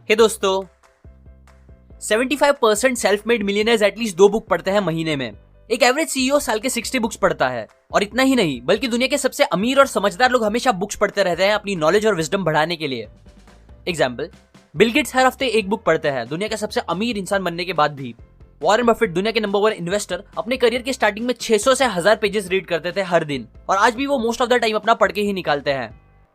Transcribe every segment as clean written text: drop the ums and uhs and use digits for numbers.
हे दोस्तों, 75% self made millionaires at least 2 book पढ़ते हैं महीने में। एक एवरेज सीईओ साल के 60 बुक्स पढ़ता है। और इतना ही नहीं, बल्कि दुनिया के सबसे अमीर और समझदार लोग हमेशा बुक्स पढ़ते रहते हैं अपनी नॉलेज और विजडम बढ़ाने के लिए। एग्जाम्पल, बिल गेट्स हर हफ्ते एक बुक पढ़ते हैं, दुनिया का सबसे अमीर इंसान बनने के बाद भी। वॉरेन बफेट, दुनिया के नंबर 1 इन्वेस्टर, अपने करियर के स्टार्टिंग में 600 से 1000 पेजेस रीड करते थे हर दिन, और आज भी वो मोस्ट ऑफ द टाइम अपना पढ़ के ही निकालते हैं।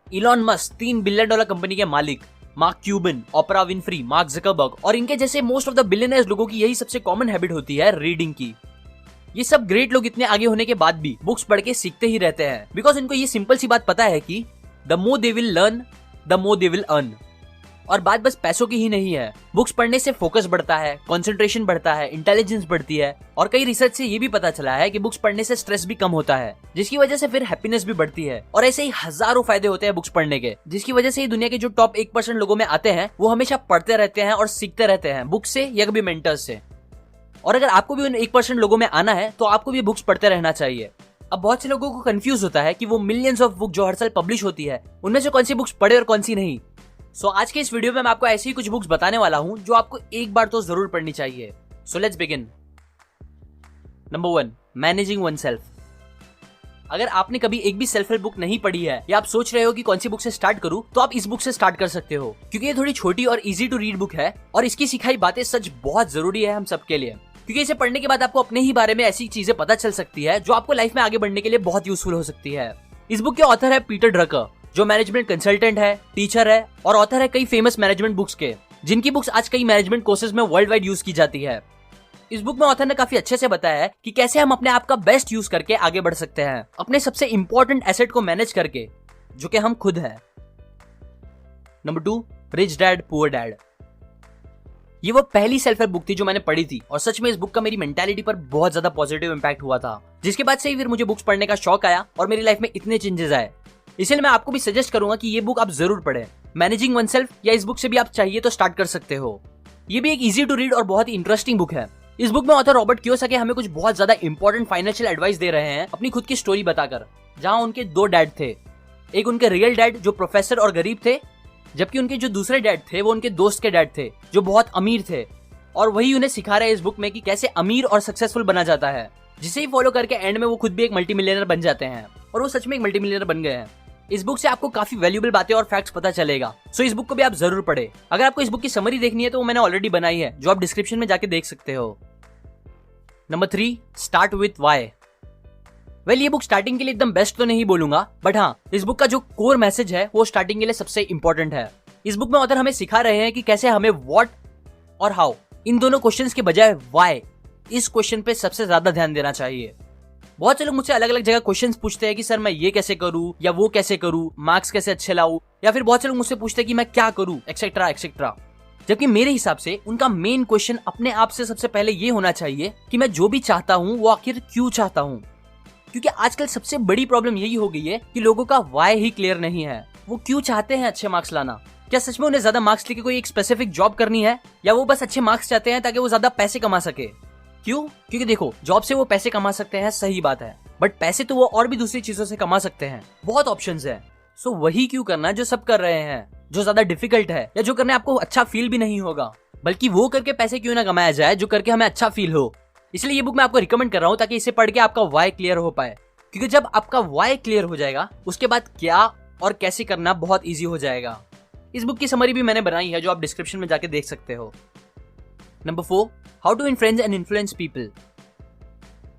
इलॉन मस्क, $3 बिलियन कंपनी के मालिक, मार्क क्यूबन, ओपरा विनफ्री, मार्क ज़करबर्ग और इनके जैसे मोस्ट ऑफ द बिलियनर्स लोगों की यही सबसे कॉमन हैबिट होती है, रीडिंग की। ये सब ग्रेट लोग इतने आगे होने के बाद भी बुक्स पढ़ के सीखते ही रहते हैं, बिकॉज इनको ये सिंपल सी बात पता है कि the more they will learn the more they will earn. और बात बस पैसों की ही नहीं है, बुक्स पढ़ने से फोकस बढ़ता है, कंसंट्रेशन बढ़ता है, इंटेलिजेंस बढ़ती है, और कई रिसर्च से ये भी पता चला है कि बुक्स पढ़ने से स्ट्रेस भी कम होता है, जिसकी वजह से फिर हैप्पीनेस भी बढ़ती है। और ऐसे ही हजारों फायदे होते हैं बुक्स पढ़ने के, जिसकी वजह से ही दुनिया के जो टॉप 1% लोगों में आते हैं वो हमेशा पढ़ते रहते हैं और सीखते रहते हैं, बुक से या कभी मेंटर्स से। और अगर आपको भी उन 1% लोगों में आना है तो आपको भी बुक्स पढ़ते रहना चाहिए। अब बहुत से लोगों को कंफ्यूज होता है कि वो मिलियंस ऑफ बुक जो हर साल पब्लिश होती है उनमें से कौन सी बुक्स पढ़े और कौन सी नहीं। सो आज के इस वीडियो में मैं आपको ऐसी ही कुछ बुक्स बताने वाला हूं जो आपको एक बार तो जरूर पढ़नी चाहिए। So let's begin. Number 1, managing oneself. अगर आपने कभी एक भी सेल्फ हेल्प बुक नहीं पढ़ी है या आप सोच रहे हो कि कौन सी बुक से स्टार्ट करूं, तो आप इस बुक से स्टार्ट कर सकते हो, क्योंकि ये थोड़ी छोटी और इजी टू रीड बुक है और इसकी सिखाई बातें सच बहुत जरूरी है हम सबके लिए, क्योंकि इसे पढ़ने के बाद आपको अपने ही बारे में ऐसी चीजें पता चल सकती है जो आपको लाइफ में आगे बढ़ने के लिए बहुत यूजफुल हो सकती है। इस बुक के ऑथर है पीटर ड्रकर, जो मैनेजमेंट कंसल्टेंट है, टीचर है और ऑथर है कई फेमस मैनेजमेंट बुक्स के, जिनकी बुक्स आज कई मैनेजमेंट कोर्सेज में वर्ल्ड वाइड यूज की जाती है। इस बुक में ऑथर ने काफी अच्छे से बताया है कि कैसे हम अपने आप का बेस्ट यूज करके आगे बढ़ सकते हैं, अपने सबसे इंपॉर्टेंट एसेट को मैनेज करके, जो कि हम खुद हैं। Number 2, rich dad poor dad. ये वो पहली सेल्फ हेल्प बुक थी जो मैंने पढ़ी थी, और सच में इस बुक का मेरी मेंटालिटी पर बहुत ज्यादा पॉजिटिव इंपैक्ट हुआ था, जिसके बाद से ही फिर मुझे बुक्स पढ़ने का शौक आया और मेरी लाइफ में इतने चेंजेस आए। इसलिए मैं आपको भी सजेस्ट करूंगा कि ये बुक आप जरूर पढ़ें, मैनेजिंग वनसेल्फ, या इस बुक से भी आप चाहिए तो स्टार्ट कर सकते हो। ये भी एक इजी टू रीड और बहुत ही इंटरेस्टिंग बुक है। इस बुक में ऑथर रॉबर्ट कियोसाकी हमें कुछ बहुत ज्यादा इंपॉर्टेंट फाइनेंशियल एडवाइस दे रहे हैं अपनी खुद की स्टोरी बताकर, जहां उनके 2 डैड थे। एक उनके रियल डैड जो प्रोफेसर और गरीब थे, जबकि उनके जो दूसरे डैड थे वो उनके दोस्त के डैड थे जो बहुत अमीर थे, और वही उन्हें सिखा रहे हैं इस बुक में कि कैसे अमीर और सक्सेसफुल बना जाता है, जिसे ही फॉलो करके एंड में वो खुद भी एक मल्टी मिलियनर बन जाते हैं, और वो सच में एक मल्टी मिलियनर बन गए हैं। इस बुक से आपको काफी वैल्यूएबल बातें और फैक्ट्स पता चलेगा, सो इस बुक को भी आप जरूर पढ़े। अगर आपको इस बुक की समरी देखनी है तो वो मैंने ऑलरेडी बनाई है, जो आप डिस्क्रिप्शन में जाके देख सकते हो। Number 3, start with why. Well, ये बुक स्टार्टिंग के लिए एकदम बेस्ट तो नहीं बोलूंगा, बट हाँ, इस बुक का जो कोर मैसेज है वो स्टार्टिंग के लिए सबसे इंपॉर्टेंट है। इस बुक में ऑथर हमें सिखा रहे हैं कि कैसे हमें व्हाट और हाउ, इन दोनों क्वेश्चंस के बजाय व्हाई, इस क्वेश्चन पे सबसे ज्यादा ध्यान देना चाहिए। बहुत से लोग मुझसे अलग अलग जगह क्वेश्चंस पूछते हैं कि सर मैं ये कैसे करूं या वो कैसे करूं, मार्क्स कैसे अच्छे लाऊं, या फिर बहुत से लोग मुझसे पूछते हैं कि मैं क्या करूं, एक्सेट्रा एक्सेट्रा। जबकि मेरे हिसाब से उनका मेन क्वेश्चन अपने आप से सबसे पहले ये होना चाहिए कि मैं जो भी चाहता हूं वो आखिर क्यों चाहता हूं। क्योंकि आजकल सबसे बड़ी प्रॉब्लम यही हो गई है कि लोगों का व्हाई ही क्लियर नहीं है। वो क्यों चाहते हैं अच्छे मार्क्स लाना? क्या सच में उन्हें ज्यादा मार्क्स लेके कोई एक स्पेसिफिक जॉब करनी है, या वो बस अच्छे मार्क्स चाहते हैं ताकि वो ज्यादा पैसे कमा सके? क्यों? क्योंकि देखो, जॉब से वो पैसे कमा सकते हैं, सही बात है, बट पैसे तो वो और भी दूसरी चीजों से कमा सकते हैं, बहुत ऑप्शंस हैं। सो वही क्यों करना जो सब कर रहे हैं, जो ज्यादा डिफिकल्ट है या जो करने आपको अच्छा फील भी नहीं होगा, बल्कि वो करके पैसे क्यों ना कमाया जाए जो करके हमें अच्छा फील हो। इसलिए ये बुक मैं आपको रिकमेंड कर रहा हूँ, ताकि इसे पढ़ के आपका व्हाई क्लियर हो पाए, क्योंकि जब आपका व्हाई क्लियर हो जाएगा उसके बाद क्या और कैसे करना बहुत ईजी हो जाएगा। इस बुक की समरी भी मैंने बनाई है, जो आप डिस्क्रिप्शन में जाके देख सकते हो। Number 4, how to influence and influence people.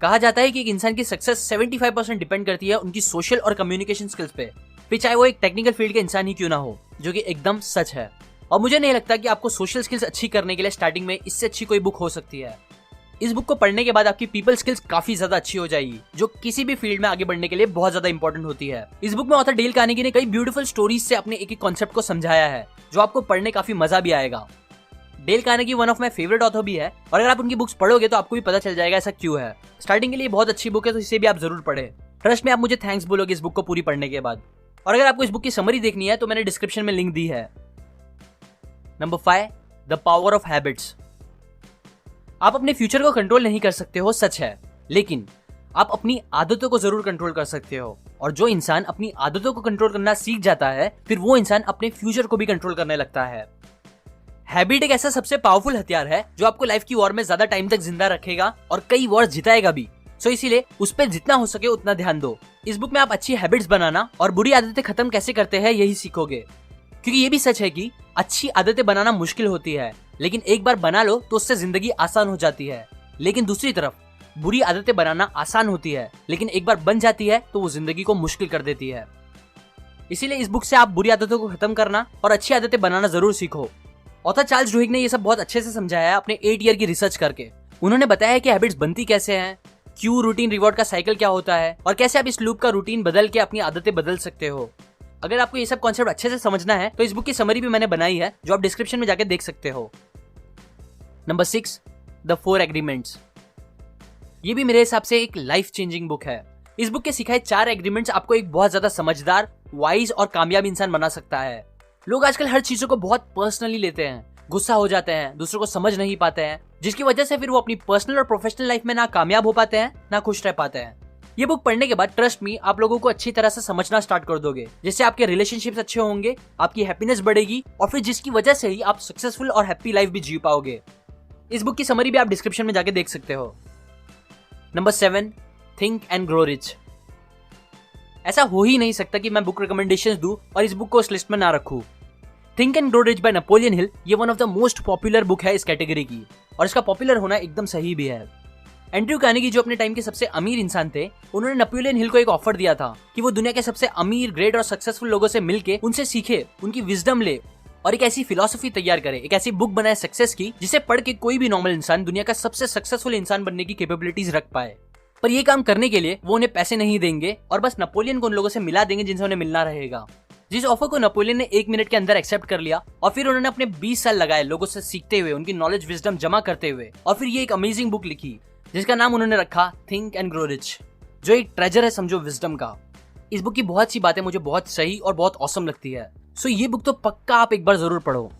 कहा जाता है कि एक इंसान की सक्सेस 75% डिपेंड करती है उनकी सोशल और कम्युनिकेशन स्किल्स पे, फिर चाहे वो एक टेक्निकल फील्ड के इंसान ही क्यों ना हो, जो कि एकदम सच है। और मुझे नहीं लगता कि आपको सोशल स्किल्स अच्छी करने के लिए स्टार्टिंग में इससे अच्छी कोई बुक हो सकती है। इस बुक को पढ़ने के बाद आपकी पीपल स्किल्स काफी ज्यादा अच्छी हो जाएगी, जो किसी भी फील्ड में आगे बढ़ने के लिए बहुत ज्यादा इंपॉर्टेंट होती है। इस बुक में ऑथर डेल कार्नेगी ने कई ब्यूटीफुल स्टोरीज से अपने एक एक कॉन्सेप्ट को समझाया है, जो आपको पढ़ने काफी मजा भी आएगा। Dale Carnegie one of my favourite author भी है, और अगर आप उनकी बुक्स पढ़ोगे तो आपको भी पता चल जाएगा ऐसा क्यों है। स्टार्टिंग के लिए बहुत अच्छी बुक है, तो इसे भी आप जरूर पढ़े। ट्रस्ट में आप मुझे थैंक्स बोलोगे इस बुक को पूरी पढ़ने के बाद। और अगर आपको इस बुक की समरी देखनी है तो मैंने डिस्क्रिप्शन में लिंक दी है। Number 5, the power of habits. आप अपने फ्यूचर को कंट्रोल नहीं कर सकते हो, सच है, लेकिन आप अपनी आदतों को जरूर कंट्रोल कर सकते हो। और जो इंसान अपनी आदतों को कंट्रोल करना सीख जाता है, फिर वो इंसान अपने फ्यूचर को भी कंट्रोल करने लगता है। हैबिट एक ऐसा सबसे पावरफुल हथियार है जो आपको लाइफ की वॉर में ज्यादा टाइम तक जिंदा रखेगा और कई वॉर जिताएगा भी। सो इसीलिए उस पर जितना हो सके उतना ध्यान दो। इस बुक में आप अच्छी हैबिट्स बनाना और बुरी आदतें खत्म कैसे करते हैं यही सीखोगे, क्योंकि ये भी सच है कि अच्छी आदतें बनाना मुश्किल होती है, लेकिन एक बार बना लो तो उससे जिंदगी आसान हो जाती है। लेकिन दूसरी तरफ बुरी आदतें बनाना आसान होती है, लेकिन एक बार बन जाती है तो वो जिंदगी को मुश्किल कर देती है। इसीलिए इस बुक से आप बुरी आदतों को खत्म करना और अच्छी आदतें बनाना जरूर सीखो। ऑथर चार्ल्स डुहिग ने ये सब बहुत अच्छे से समझाया है अपने 8 ईयर की रिसर्च करके। उन्होंने बताया है कि हैबिट्स बनती कैसे हैं, क्यों रूटीन रिवॉर्ड का साइकिल क्या होता है और कैसे आप इस लूप का रूटीन बदल के अपनी आदतें बदल सकते हो। अगर आपको ये सब कॉन्सेप्ट अच्छे से समझना है तो इस बुक की समरी भी मैंने बनाई है जो आप डिस्क्रिप्शन में जाके देख सकते हो। Number 6, the 4 agreements. ये भी मेरे हिसाब से एक लाइफ चेंजिंग बुक है। इस बुक के सिखाए 4 एग्रीमेंट्स आपको एक बहुत ज्यादा समझदार, वाइज और कामयाब इंसान बना सकता है। लोग आजकल हर चीजों को बहुत पर्सनली लेते हैं, गुस्सा हो जाते हैं, दूसरों को समझ नहीं पाते हैं, जिसकी वजह से फिर वो अपनी पर्सनल और प्रोफेशनल लाइफ में ना कामयाब हो पाते हैं ना खुश रह पाते हैं। ये बुक पढ़ने के बाद ट्रस्ट मी आप लोगों को अच्छी तरह से समझना स्टार्ट कर दोगे, जिससे आपके रिलेशनशिप्स अच्छे होंगे, आपकी हैप्पीनेस बढ़ेगी और फिर जिसकी वजह से ही आप सक्सेसफुल और हैप्पी लाइफ भी जी पाओगे। इस बुक की समरी भी आप डिस्क्रिप्शन में जाके देख सकते हो। Number 7, think and grow rich. ऐसा हो ही नहीं सकता कि मैं बुक रिकमेंडेशंस दूं और इस बुक को उस लिस्ट में ना रखूं। Think and grow rich by Napoleon Hill ये one of the most popular book है इस कैटेगरी की, और इसका पॉपुलर होना एकदम सही भी है। एंड्रयू कार्नेगी जो अपने टाइम के सबसे अमीर इंसान थे, उन्होंने नेपोलियन हिल को एक ऑफर दिया था कि वो दुनिया के सबसे अमीर, ग्रेट और सक्सेसफुल लोगों से मिलके उनसे सीखे, उनकी विजडम ले और एक ऐसी फिलॉसफी तैयार करे, एक ऐसी बुक बनाए सक्सेस की जिसे पढ़ के कोई भी नॉर्मल इंसान दुनिया का सबसे सक्सेसफुल इंसान बनने की कैपेबिलिटीज रख पाए। पर ये काम करने के लिए वो उन्हें पैसे नहीं देंगे और बस नेपोलियन को उन लोगों से मिला देंगे जिनसे उन्हें मिलना रहेगा। जिस ऑफर को नेपोलियन ने 1 मिनट के अंदर एक्सेप्ट कर लिया और फिर उन्होंने अपने 20 साल लगाए लोगों से सीखते हुए, उनकी नॉलेज विजडम जमा करते हुए, और फिर ये एक अमेजिंग बुक लिखी जिसका नाम उन्होंने रखा थिंक एंड ग्रो रिच, जो एक ट्रेजर है समझो विजडम का। इस बुक की बहुत सी बातें मुझे बहुत सही और बहुत ऑसम लगती है। सो ये बुक तो पक्का आप एक बार जरूर पढ़ो।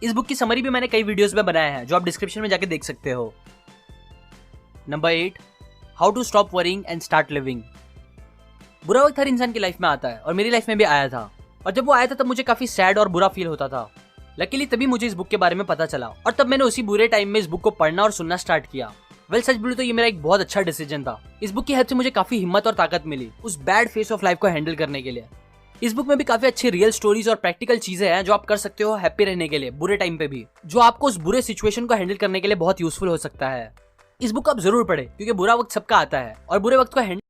इस बुक की समरी भी मैंने कई वीडियोस में बनाया है जो आप डिस्क्रिप्शन में जाके देख सकते हो। Number 8, how to stop worrying and start living. बुरा वक्त हर इंसान की लाइफ में आता है और मेरी लाइफ में भी आया था, और जब वो आया था तब मुझे काफी सैड और बुरा फील होता था। लकीली तभी मुझे इस बुक के बारे में पता चला और तब मैंने उसी बुरे टाइम में इस बुक को पढ़ना और सुनना स्टार्ट किया। सच बोलूं तो ये मेरा एक बहुत अच्छा डिसीजन था। इस बुक की हेल्प से मुझे काफी हिम्मत और ताकत मिली उस बैड फेस ऑफ लाइफ को हैंडल करने के लिए। इस बुक में भी काफी अच्छी रियल स्टोरीज और प्रैक्टिकल चीजें हैं जो आप कर सकते हो हैप्पी रहने के लिए बुरे टाइम पे भी, जो आपको उस बुरे सिचुएशन को हैंडल करने के लिए बहुत यूजफुल हो सकता है। इस बुक को आप जरूर पढ़े क्योंकि बुरा वक्त सबका आता है और बुरे वक्त को हैंडल